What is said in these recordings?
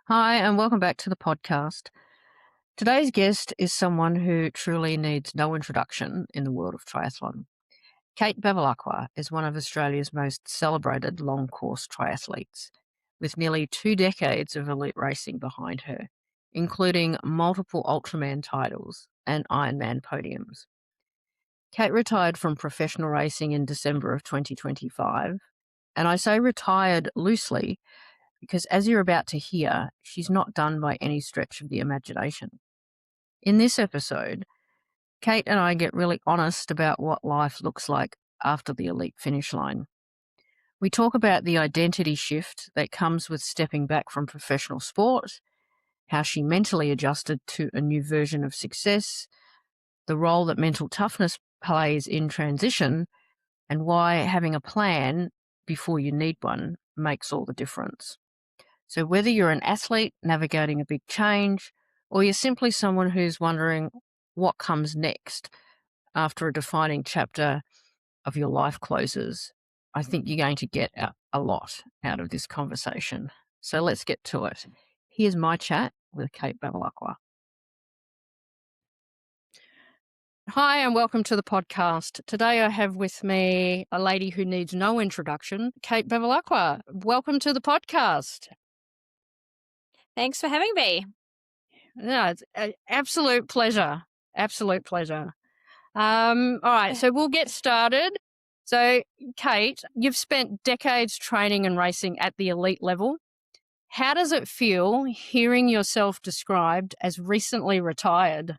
Hi, and welcome back to the podcast. Today's guest is someone who truly needs no introduction in the world of triathlon. Kate Bevilaqua is one of Australia's most celebrated long course triathletes, with nearly 2 decades of elite racing behind her, including multiple Ultraman titles and Ironman podiums. Kate retired from professional racing in December of 2025, and I say retired loosely because, as you're about to hear, she's not done by any stretch of the imagination. In this episode, Kate and I get really honest about what life looks like after the elite finish line. We talk about the identity shift that comes with stepping back from professional sport, how she mentally adjusted to a new version of success, the role that mental toughness plays in transition, and why having a plan before you need one makes all the difference. So whether you're an athlete navigating a big change, or you're simply someone who's wondering what comes next after a defining chapter of your life closes, I think you're going to get a lot out of this conversation. So let's get to it. Here's my chat with Kate Bevilaqua. Hi, and welcome to the podcast. Today I have with me a lady who needs no introduction, Kate Bevilaqua. Welcome to the podcast. Thanks for having me. No, it's an absolute pleasure. Absolute pleasure. All right, so we'll get started. So, Kate, you've spent decades training and racing at the elite level. How does it feel hearing yourself described as recently retired?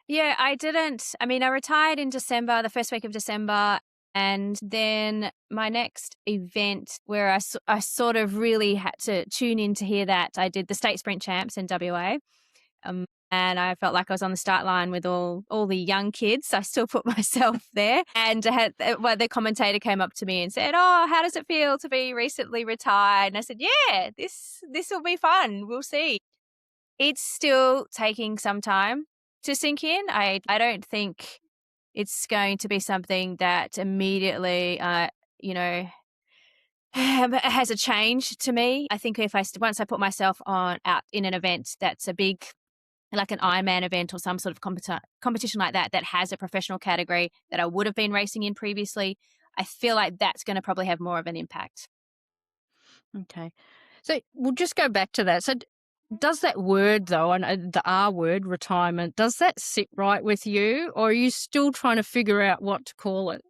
Yeah, I retired in December, the first week of December. And then my next event where I sort of really had to tune in to hear that, I did the state sprint champs in WA. And I felt like I was on the start line with all the young kids. I still put myself there. And the commentator came up to me and said, "Oh, how does it feel to be recently retired?" And I said, "Yeah, this will be fun. We'll see." It's still taking some time to sink in. I don't think it's going to be something that immediately, has a change to me. I think if once I put myself out in an event that's a big, like an Ironman event or some sort of competition like that, that has a professional category that I would have been racing in previously, I feel like that's going to probably have more of an impact. Okay. So we'll just go back to that. So does that word, though, and the R word, retirement, does that sit right with you, or are you still trying to figure out what to call it?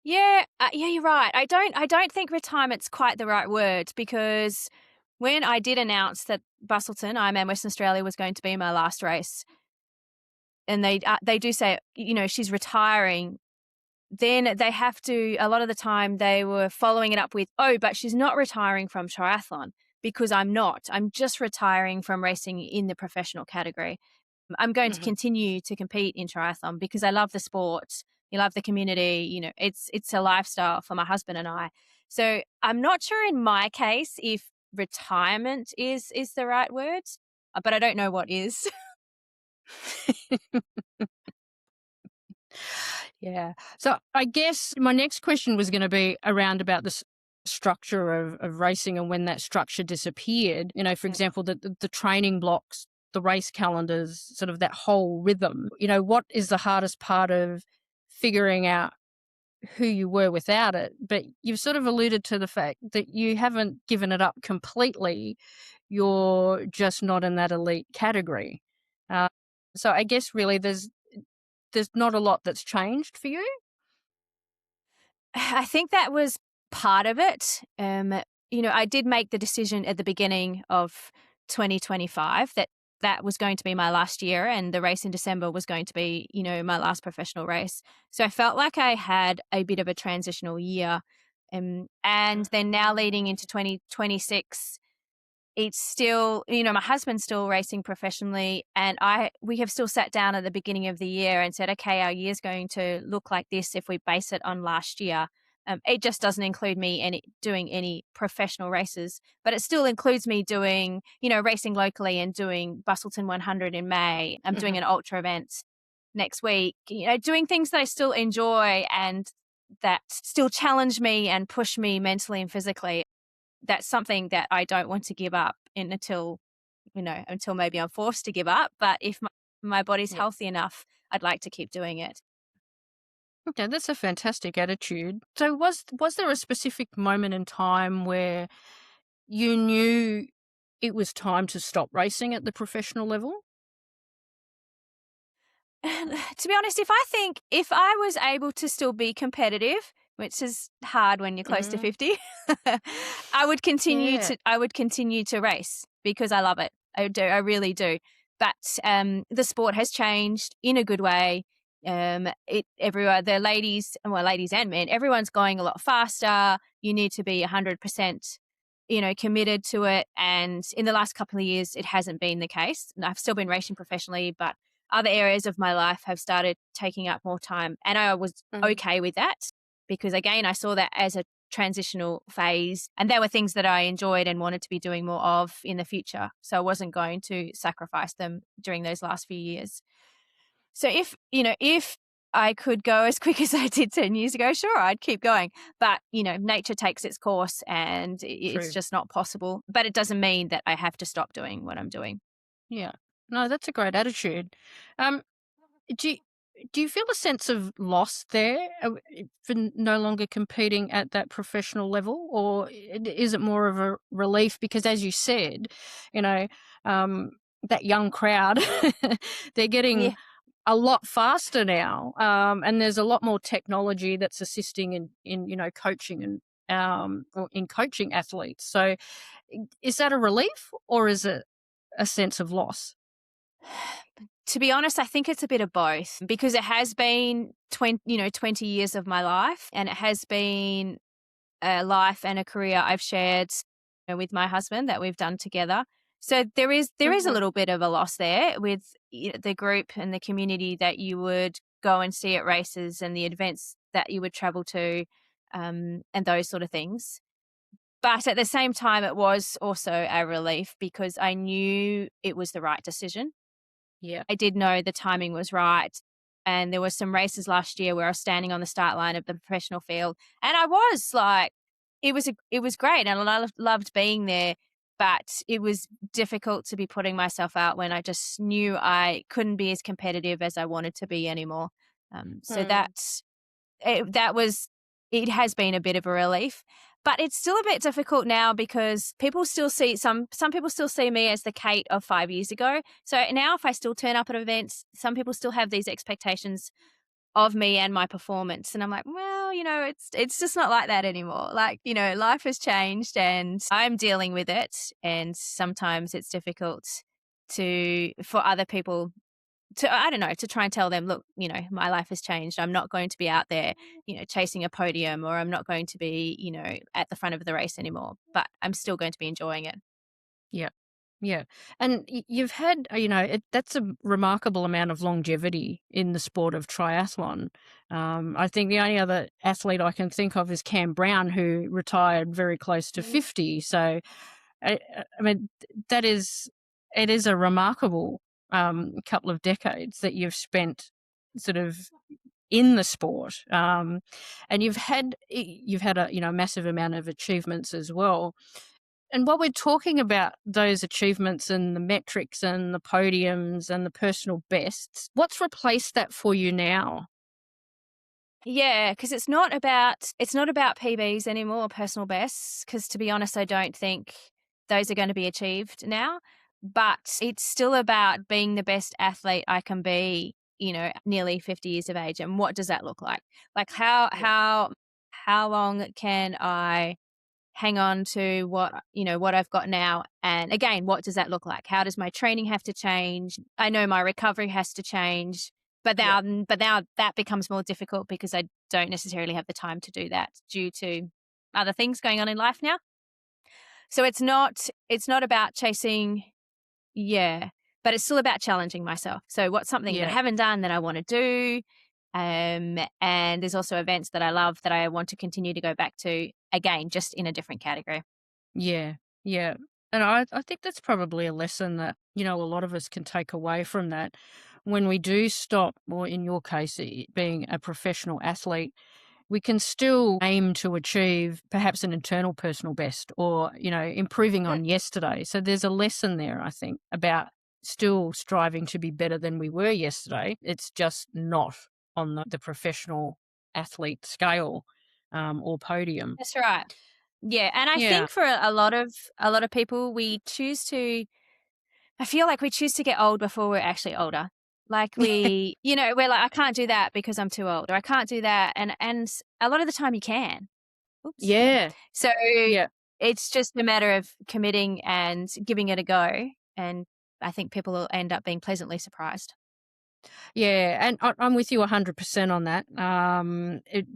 Yeah, you're right. I don't think retirement's quite the right word, because when I did announce that Bustleton, Ironman Western Australia, was going to be my last race, and they do say, she's retiring, then they have to, a lot of the time they were following it up with, "Oh, but she's not retiring from triathlon," because I'm not. I'm just retiring from racing in the professional category. I'm going to continue to compete in triathlon because I love the sport. You love the community. It's a lifestyle for my husband and I. So I'm not sure in my case if retirement is the right word, but I don't know what is. Yeah. So I guess my next question was going to be around about this structure of racing and when that structure disappeared. For example, the training blocks, the race calendars, sort of that whole rhythm. What is the hardest part of figuring out who you were without it? But you've sort of alluded to the fact that you haven't given it up completely. You're just not in that elite category. So I guess really there's not a lot that's changed for you. I think that was part of it. I did make the decision at the beginning of 2025 that was going to be my last year, and the race in December was going to be, my last professional race. So I felt like I had a bit of a transitional year. And then now leading into 2026, it's still, my husband's still racing professionally, and we have still sat down at the beginning of the year and said, okay, our year's going to look like this if we base it on last year. It just doesn't include me doing any professional races, but it still includes me doing, racing locally and doing Bustleton 100 in May. I'm doing an ultra event next week, doing things that I still enjoy and that still challenge me and push me mentally and physically. that's something that I don't want to give up in until maybe I'm forced to give up. But if my body's Yeah. healthy enough, I'd like to keep doing it. Okay, that's a fantastic attitude. So was there a specific moment in time where you knew it was time to stop racing at the professional level? To be honest, if I was able to still be competitive, which is hard when you're close to Mm, 50, I would continue yeah. to race because I love it. I do, I really do. But the sport has changed in a good way. It everywhere the ladies and men, everyone's going a lot faster. You need to be 100%, committed to it. And in the last couple of years, it hasn't been the case. And I've still been racing professionally, but other areas of my life have started taking up more time. And I was Mm, okay with that because, again, I saw that as a transitional phase. And there were things that I enjoyed and wanted to be doing more of in the future. So I wasn't going to sacrifice them during those last few years. So if I could go as quick as I did 10 years ago, sure, I'd keep going. But, nature takes its course and it's true. just not possible. But it doesn't mean that I have to stop doing what I'm doing. Yeah. No, that's a great attitude. Um, do you, do you feel a sense of loss there for no longer competing at that professional level, or is it more of a relief? Because, as you said, you know, um, that young crowd, they're getting Yeah. a lot faster now, and there's a lot more technology that's assisting in coaching and or in coaching athletes. So, is that a relief or is it a sense of loss? To be honest, I think it's a bit of both because it has been 20 years of my life, and it has been a life and a career I've shared, with my husband that we've done together. So there is a Mhm. little bit of a loss there with the group and the community that you would go and see at races and the events that you would travel to, and those sort of things. But at the same time, it was also a relief because I knew it was the right decision. Yeah. I did know the timing was right. And there were some races last year where I was standing on the start line of the professional field, and I was like, it was great, and I loved being there. But it was difficult to be putting myself out when I just knew I couldn't be as competitive as I wanted to be anymore. So Mm. that was it has been a bit of a relief, but it's still a bit difficult now because people still see some people still see me as the Kate of 5 years ago. So now if I still turn up at events, some people still have these expectations of me and my performance, and I'm like, "Well, it's just not like that anymore." Like, life has changed and I'm dealing with it, and sometimes it's difficult for other people to I don't know, to try and tell them, "Look, my life has changed. I'm not going to be out there, chasing a podium, or I'm not going to be, at the front of the race anymore, but I'm still going to be enjoying it." Yeah. Yeah. And you've had, that's a remarkable amount of longevity in the sport of triathlon. I think the only other athlete I can think of is Cam Brown, who retired very close to 50. So, I mean, that is, it is a remarkable couple of decades that you've spent sort of in the sport. And you've had a, massive amount of achievements as well. And while we're talking about those achievements and the metrics and the podiums and the personal bests, what's replaced that for you now? Yeah, because it's not about PBs anymore or personal bests. Because to be honest, I don't think those are going to be achieved now. But it's still about being the best athlete I can be. Nearly 50 years of age, and what does that look like? Like Yeah. how long can I hang on to what I've got now? And again, what does that look like? How does my training have to change? I know my recovery has to change, but Yeah. now that becomes more difficult because I don't necessarily have the time to do that due to other things going on in life now. So it's not about chasing, yeah, but it's still about challenging myself. So what's something that I Yeah. haven't done that I want to do? And there's also events that I love that I want to continue to go back to, again, just in a different category. Yeah. Yeah. And I think that's probably a lesson that, a lot of us can take away from that. When we do stop, or in your case, being a professional athlete, we can still aim to achieve perhaps an internal personal best or, improving Mm, on yesterday. So there's a lesson there, I think, about still striving to be better than we were yesterday. It's just not on the professional athlete scale or podium. that's right. Yeah, and I Yeah. think for a lot of people, I feel like we choose to get old before we're actually older. Like we're like, I can't do that because I'm too old, or I can't do that, and a lot of the time you can. Oops. Yeah. So Yeah. it's just a matter of committing and giving it a go, and I think people will end up being pleasantly surprised. Yeah, and I'm with you 100% on that.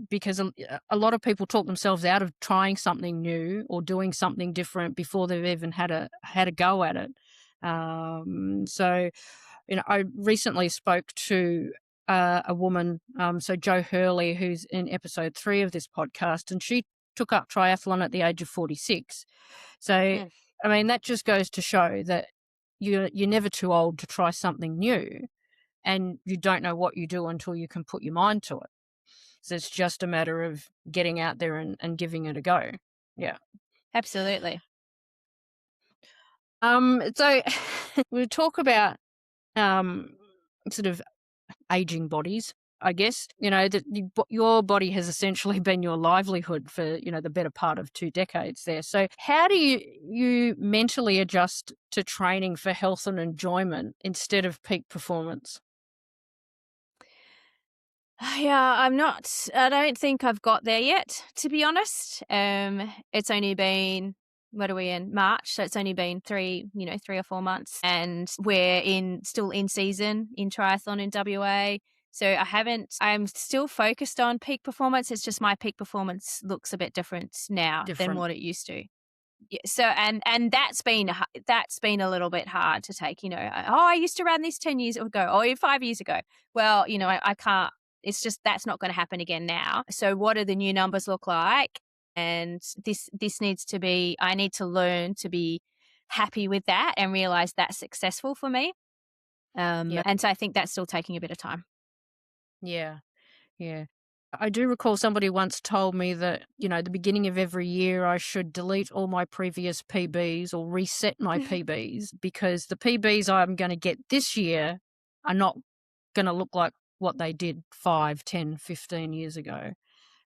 Because a lot of people talk themselves out of trying something new or doing something different before they've even had a go at it. So I recently spoke to a woman, so Jo Hurley, who's in episode 3 of this podcast, and she took up triathlon at the age of 46. So, Mm, I mean, that just goes to show that you're never too old to try something new, and you don't know what you do until you can put your mind to it. So it's just a matter of getting out there and giving it a go. Yeah. absolutely. So we talk about um sort of aging bodies, I guess. That your body has essentially been your livelihood for, the better part of 2 decades there. So how do you mentally adjust to training for health and enjoyment instead of peak performance? Yeah, I don't think I've got there yet, to be honest. It's only been, what are we in? March. So it's only been 3 or 4 months. And still in season in triathlon in WA. So I'm still focused on peak performance. It's just my peak performance looks a bit different now than Different. what it used to. Yeah, so and that's been a little bit hard to take, I used to run this 10 years ago or 5 years ago. Well, I can't, it's just that's not going to happen again now. So what do the new numbers look like? And this needs to be, I need to learn to be happy with that and realize that's successful for me. Yeah. And so I think that's still taking a bit of time. Yeah. Yeah. I do recall somebody once told me that, the beginning of every year I should delete all my previous PBs or reset my PBs because the PBs I'm going to get this year are not going to look like what they did 5, 10, 15 years ago.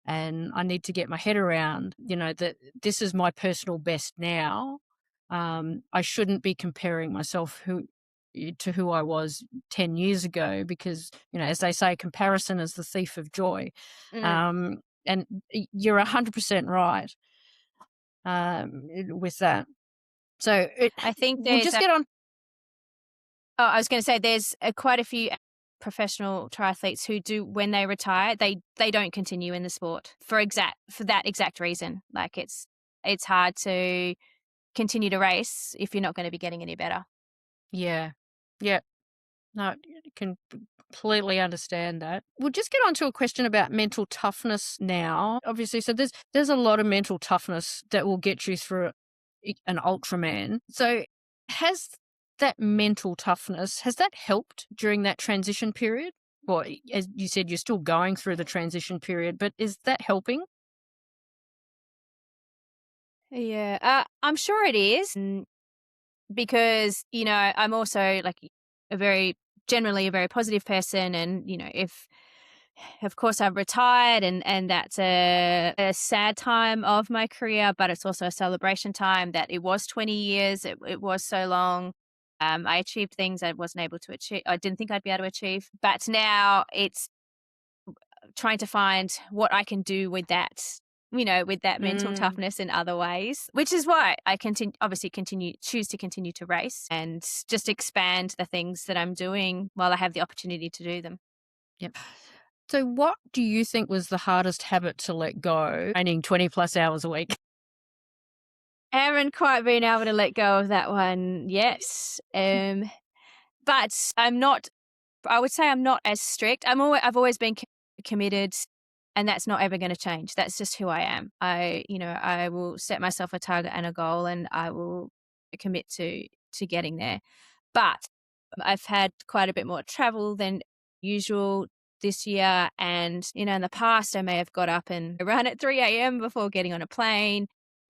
And I need to get my head around, that this is my personal best now. I shouldn't be comparing myself to who I was 10 years ago because, as they say, comparison is the thief of joy. Mm. And you're 100% right with that. So I think we'll just get on. Oh, I was going to say there's quite a few professional triathletes who do, when they retire, they don't continue in the sport for that exact reason. Like it's hard to continue to race if you're not going to be getting any better. Yeah. Yeah. No, I can completely understand that. We'll just get on to a question about mental toughness now. Obviously, so there's a lot of mental toughness that will get you through an Ultraman. So has that mental toughness, has that helped during that transition period? Or as you said, you're still going through the transition period, but is that helping? Yeah, I'm sure it is, because I'm also like generally a very positive person, and if of course I've retired, and that's a sad time of my career, but it's also a celebration time that it was 20 years. It was so long. I achieved things I wasn't able to achieve. I didn't think I'd be able to achieve, but now it's trying to find what I can do with that. With that mental Mm, toughness in other ways, which is why I choose to continue to race and just expand the things that I'm doing while I have the opportunity to do them. yep. So what do you think was the hardest habit to let go? Training 20 plus hours a week. Haven't quite been able to let go of that one yet. But I would say I'm not as strict. I've always been committed, and that's not ever going to change. That's just who I am. I will set myself a target and a goal, and I will commit to getting there. But I've had quite a bit more travel than usual this year. And, in the past, I may have got up and run at 3 a.m. before getting on a plane.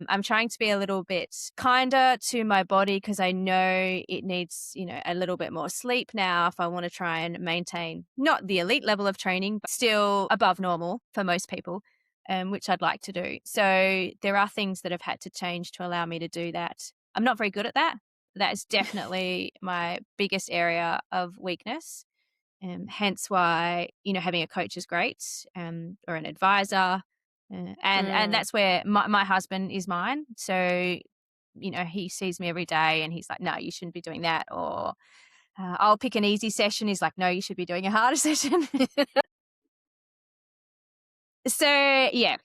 I'm trying to be a little bit kinder to my body because I know it needs, a little bit more sleep now if I want to try and maintain not the elite level of training, but still above normal for most people, which I'd like to do. So there are things that have had to change to allow me to do that. I'm not very good at that. That is definitely my biggest area of weakness. Hence why, having a coach is great, or an advisor. And Mm. that's where my husband is mine. So, he sees me every day and he's like, no, you shouldn't be doing that. Or I'll pick an easy session. He's like, no, you should be doing a harder session. So, yeah,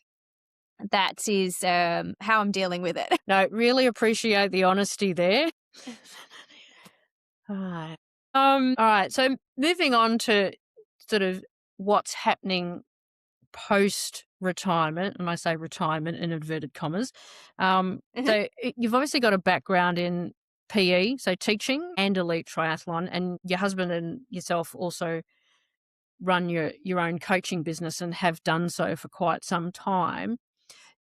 that is how I'm dealing with it. No, really appreciate the honesty there. Alright. All right. So moving on to sort of what's happening post retirement, and I say retirement in inverted commas. You've obviously got a background in PE, so teaching and elite triathlon, and your husband and yourself also run your own coaching business and have done so for quite some time.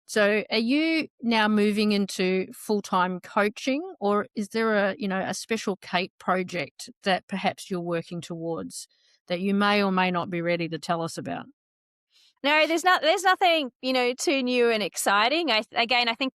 So are you now moving into full-time coaching, or is there a special Kate project that perhaps you're working towards that you may or may not be ready to tell us about? No, there's nothing, too new and exciting. I think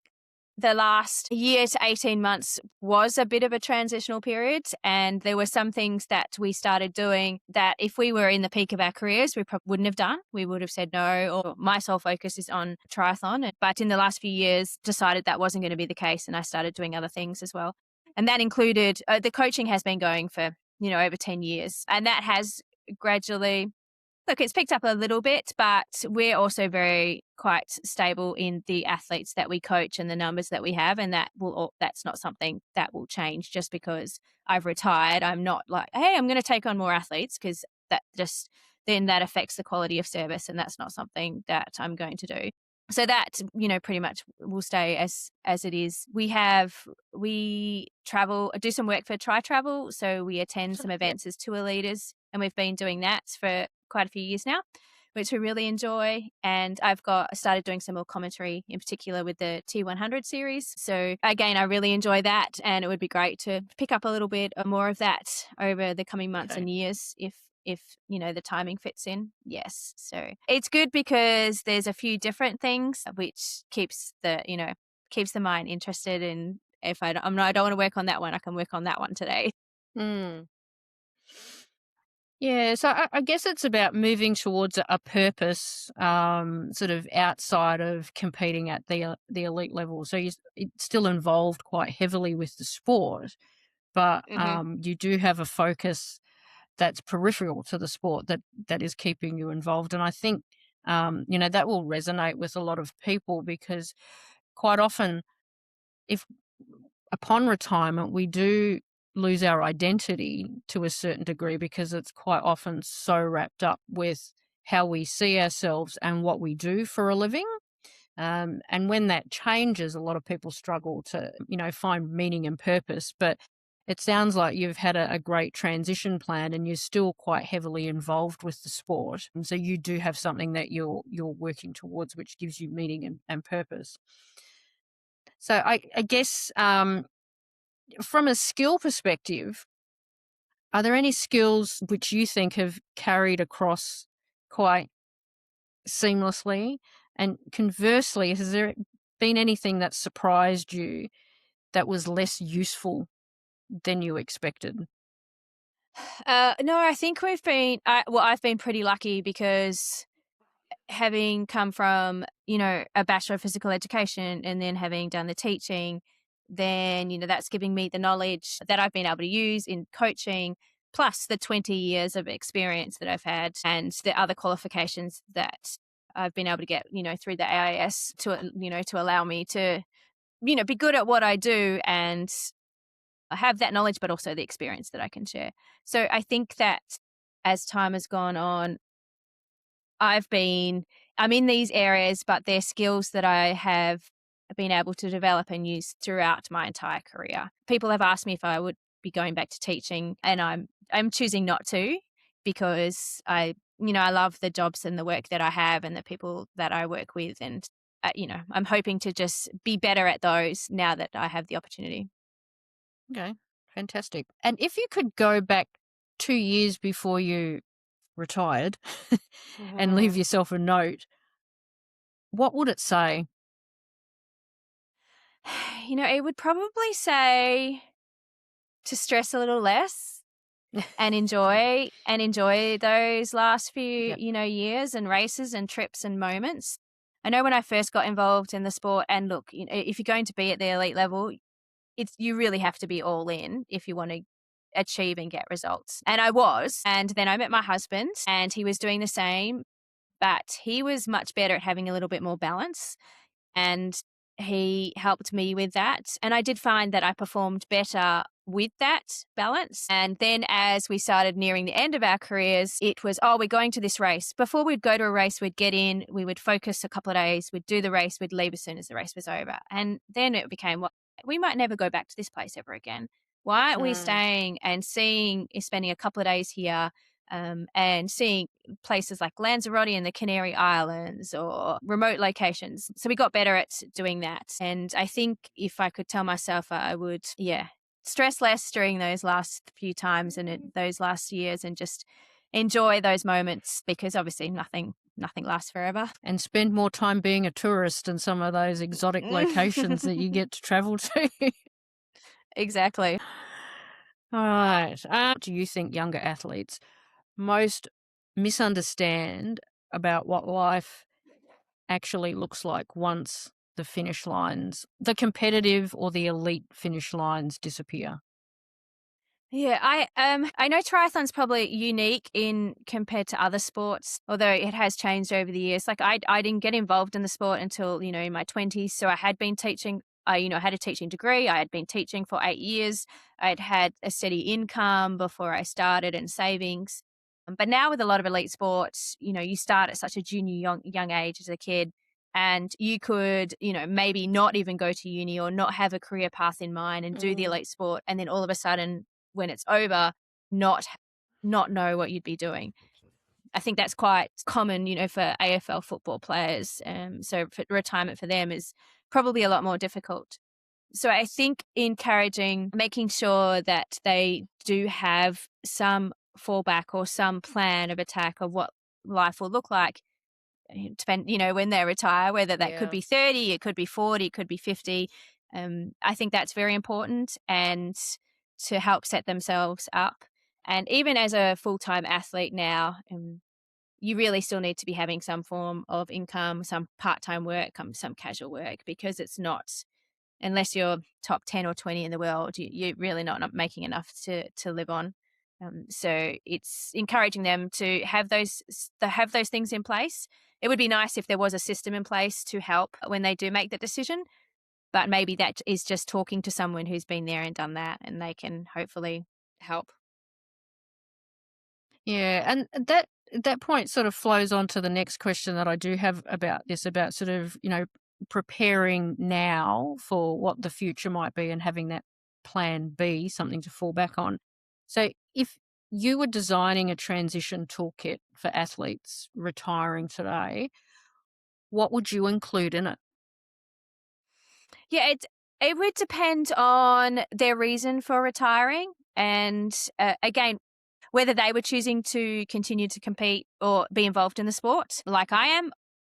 the last year to 18 months was a bit of a transitional period, and there were some things that we started doing that if we were in the peak of our careers, we probably wouldn't have done. We would have said no, or my sole focus is on triathlon. But in the last few years, decided that wasn't going to be the case, and I started doing other things as well. And that included the coaching has been going for, over 10 years, and that has gradually. Look, it's picked up a little bit, but we're also very quite stable in the athletes that we coach and the numbers that we have, and that's not something that will change just because I've retired. I'm not like, hey, I'm going to take on more athletes, because then that affects the quality of service, and that's not something that I'm going to do. So that, pretty much will stay as it is. We travel, do some work for Tri Travel, so we attend some Yep. events as tour leaders, and we've been doing that for quite a few years now, which we really enjoy. And I started doing some more commentary, in particular with the T100 series. So again, I really enjoy that, and it would be great to pick up a little bit more of that over the coming months Okay. and years if the timing fits in. Yes. So it's good because there's a few different things which keeps the mind interested. And if I don't want to work on that one, I can work on that one today. Mm. Yeah, so I guess it's about moving towards a purpose, sort of outside of competing at the elite level. So it's still involved quite heavily with the sport, but Hmm. you do have a focus that's peripheral to the sport that is keeping you involved. And I think that will resonate with a lot of people, because quite often, if upon retirement we do lose our identity to a certain degree, because it's quite often so wrapped up with how we see ourselves and what we do for a living. And when that changes, a lot of people struggle to, find meaning and purpose. But it sounds like you've had a great transition plan, and you're still quite heavily involved with the sport. And so you do have something that you're working towards, which gives you meaning and purpose. So I guess from a skill perspective, are there any skills which you think have carried across quite seamlessly? And conversely, has there been anything that surprised you that was less useful than you expected? No, I think I've been pretty lucky because having come from, a Bachelor of Physical Education and then having done the teaching, then, that's giving me the knowledge that I've been able to use in coaching, plus the 20 years of experience that I've had and the other qualifications that I've been able to get, through the AIS to allow me to, be good at what I do and I have that knowledge, but also the experience that I can share. So I think that as time has gone on, I'm in these areas, but they're skills that I have been able to develop and use throughout my entire career. People have asked me if I would be going back to teaching, and I'm choosing not to, because I I love the jobs and the work that I have and the people that I work with. And, I'm hoping to just be better at those now that I have the opportunity. Okay, fantastic. And if you could go back 2 years before you retired and leave Mhm. yourself a note, what would it say? It would probably say to stress a little less and enjoy those last few, Yep. years and races and trips and moments. I know when I first got involved in the sport, and look, if you're going to be at the elite level, you really have to be all in if you want to achieve and get results. And I was. And then I met my husband and he was doing the same, but he was much better at having a little bit more balance, and he helped me with that. And I did find that I performed better with that balance. And then as we started nearing the end of our careers, it was, oh, we're going to this race. Before we'd go to a race, we'd get in, we would focus a couple of days, we'd do the race, we'd leave as soon as the race was over. And then it became, well, we might never go back to this place ever again. Why aren't we Mm. staying and spending a couple of days here, and seeing places like Lanzarote and the Canary Islands or remote locations. So we got better at doing that. And I think if I could tell myself, I would, stress less during those last few times and those last years, and just enjoy those moments, because obviously nothing lasts forever. And spend more time being a tourist in some of those exotic locations that you get to travel to. Exactly. All right. Do you think younger athletes most misunderstand about what life actually looks like once the competitive or the elite finish lines disappear? Yeah, I know triathlon's probably unique in compared to other sports, although it has changed over the years. Like I didn't get involved in the sport until, in my 20s, so I had been teaching. I had a teaching degree. I had been teaching for 8 years. I'd had a steady income before I started and savings. But now with a lot of elite sports, you start at such a junior young age as a kid, and you could, maybe not even go to uni or not have a career path in mind and do the Mm. elite sport, and then all of a sudden when it's over, not not know what you'd be doing. I think that's quite common, for AFL football players. So for retirement for them is probably a lot more difficult. So I think encouraging, making sure that they do have some fallback or some plan of attack of what life will look like, depend, when they retire, whether that could Yeah. be 30, it could be 40, it could be 50. I think that's very important, and to help set themselves up. And even as a full-time athlete now, you really still need to be having some form of income, some part-time work, some casual work, because it's not, unless you're top 10 or 20 in the world, you're really not making enough to live on. So it's encouraging them to have those things in place. It would be nice if there was a system in place to help when they do make that decision, but maybe that is just talking to someone who's been there and done that, and they can hopefully help. Yeah, and that point sort of flows on to the next question that I do have about this, about sort of, preparing now for what the future might be and having that plan B, something to fall back on. So if you were designing a transition toolkit for athletes retiring today, what would you include in it? Yeah, it would depend on their reason for retiring, and again, whether they were choosing to continue to compete or be involved in the sport like I am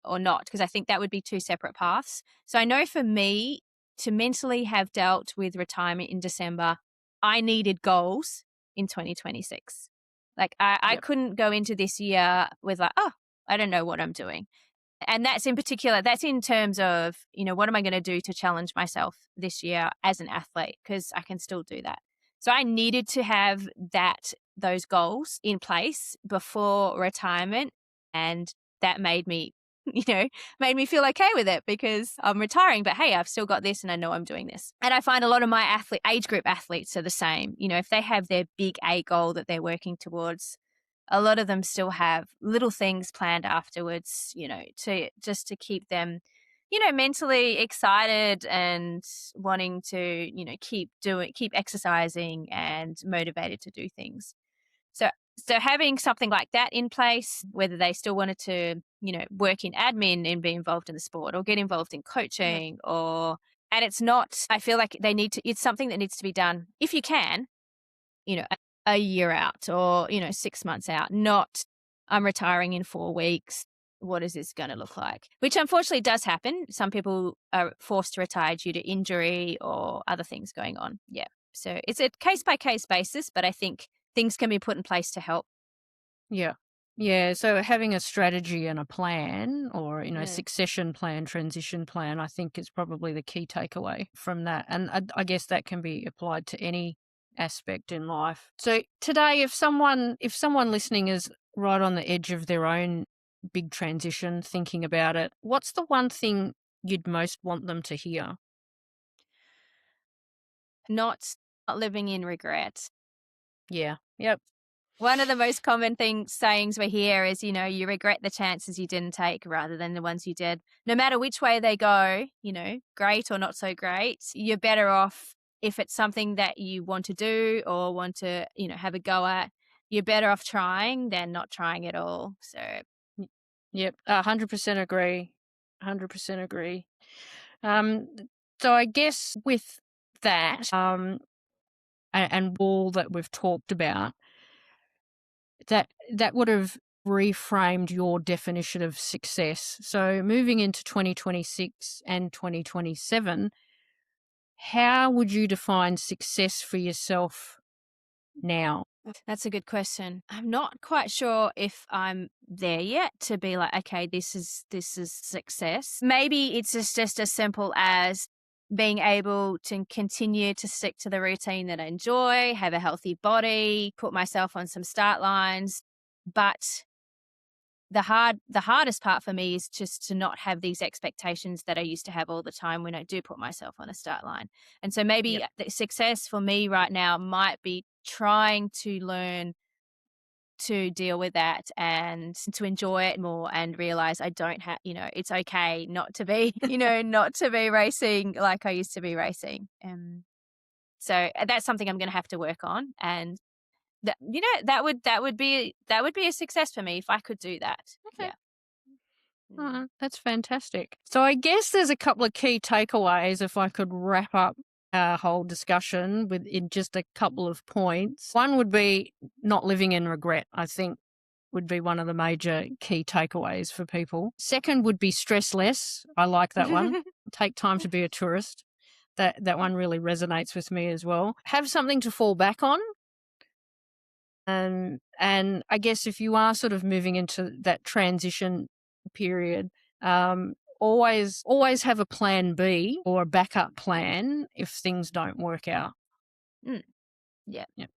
or not, because I think that would be two separate paths. So I know for me, to mentally have dealt with retirement in December, I needed goals in 2026. Like I Yep. couldn't go into this year with like, oh, I don't know what I'm doing. And that's in particular, that's in terms of, what am I going to do to challenge myself this year as an athlete? Because I can still do that. So I needed to have those goals in place before retirement. And that made me, made me feel okay with it, because I'm retiring, but hey, I've still got this and I know I'm doing this. And I find a lot of my age group athletes are the same. If they have their big A goal that they're working towards, a lot of them still have little things planned afterwards, to keep them, mentally excited and wanting to, keep exercising and motivated to do things. So So having something like that in place, whether they still wanted to, work in admin and be involved in the sport or get involved in Yeah. coaching and it's not, I feel like it's something that needs to be done if you can, a year out or, 6 months out, not I'm retiring in 4 weeks. What is this going to look like? Which unfortunately does happen. Some people are forced to retire due to injury or other things going on. Yeah. So it's a case by case basis, but I think things can be put in place to help. Yeah. Yeah. So having a strategy and a plan or, Mm. succession plan, transition plan, I think is probably the key takeaway from that. And I guess that can be applied to any aspect in life. So today, if someone listening is right on the edge of their own big transition, thinking about it, what's the one thing you'd most want them to hear? Not living in regret. Yeah. Yep. One of the most common sayings we hear is, you regret the chances you didn't take rather than the ones you did. No matter which way they go, great or not so great, you're better off if it's something that you want to do or want to, have a go at. You're better off trying than not trying at all. So, Y- Yep. 100% agree. 100% agree. Um, so I guess with that, and all that we've talked about, that would have reframed your definition of success. So moving into 2026 and 2027, how would you define success for yourself now? that's a good question. I'm not quite sure if I'm there yet to be like, okay, this is success. Maybe it's just as simple as being able to continue to stick to the routine that I enjoy, have a healthy body, put myself on some start lines. But the hardest part for me is just to not have these expectations that I used to have all the time when I do put myself on a start line. And so maybe Yep. the success for me right now might be trying to learn to deal with that and to enjoy it more and realize I don't have, it's okay not to be, not to be racing like I used to be racing. So that's something I'm going to have to work on. And that would be a success for me if I could do that. Okay. Yeah. Mm. That's fantastic. So I guess there's a couple of key takeaways if I could wrap up our whole discussion with in just a couple of points. One would be not living in regret, I think would be one of the major key takeaways for people. Second would be stress less. I like that one. Take time to be a tourist. That one really resonates with me as well. Have something to fall back on. And I guess if you are sort of moving into that transition period, always have a plan B or a backup plan if things don't work out. Mm, yeah. Yep.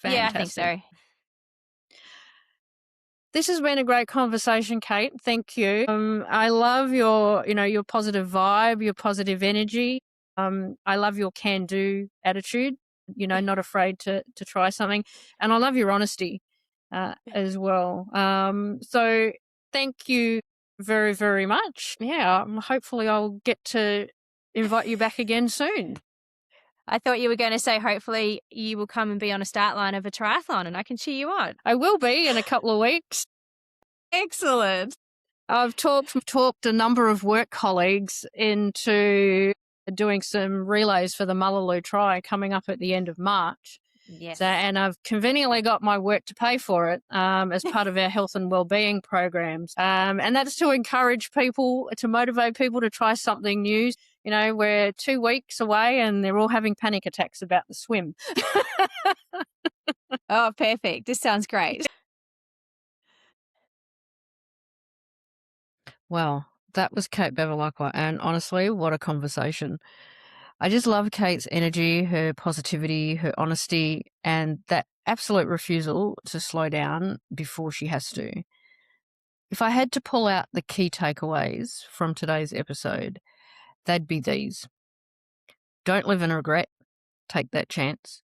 Yeah, I think Fantastic. so. This has been a great conversation, Kate. Thank you. I love your positive vibe, your positive energy. I love your can-do attitude. Not afraid to try something, and I love your honesty as well. So thank you very, very much. Yeah, hopefully I'll get to invite you back again soon. I thought you were going to say, hopefully you will come and be on a start line of a triathlon and I can cheer you on. I will be in a couple of weeks. Excellent. I've talked a number of work colleagues into doing some relays for the Mullaloo Tri coming up at the end of March. Yes. And I've conveniently got my work to pay for it as part of our health and wellbeing programs. And that's to encourage people, to motivate people to try something new. We're 2 weeks away and they're all having panic attacks about the swim. Oh, perfect. This sounds great. Well, that was Kate Bevilaqua, and honestly, what a conversation. I just love Kate's energy, her positivity, her honesty, and that absolute refusal to slow down before she has to. If I had to pull out the key takeaways from today's episode, they'd be these. Don't live in regret, take that chance.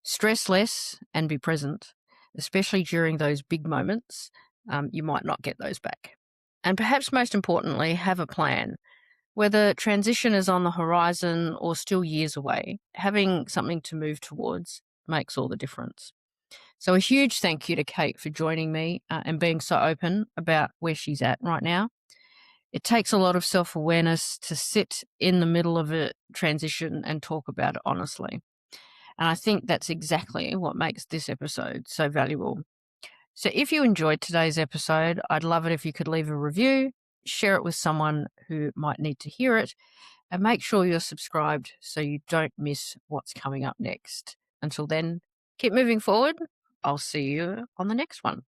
Stress less and be present, especially during those big moments. You might not get those back. And perhaps most importantly, have a plan. Whether transition is on the horizon or still years away, having something to move towards makes all the difference. So a huge thank you to Kate for joining me and being so open about where she's at right now. It takes a lot of self-awareness to sit in the middle of a transition and talk about it honestly. And I think that's exactly what makes this episode so valuable. So if you enjoyed today's episode, I'd love it if you could leave a review, share it with someone who might need to hear it, and make sure you're subscribed so you don't miss what's coming up next. Until then, keep moving forward. I'll see you on the next one.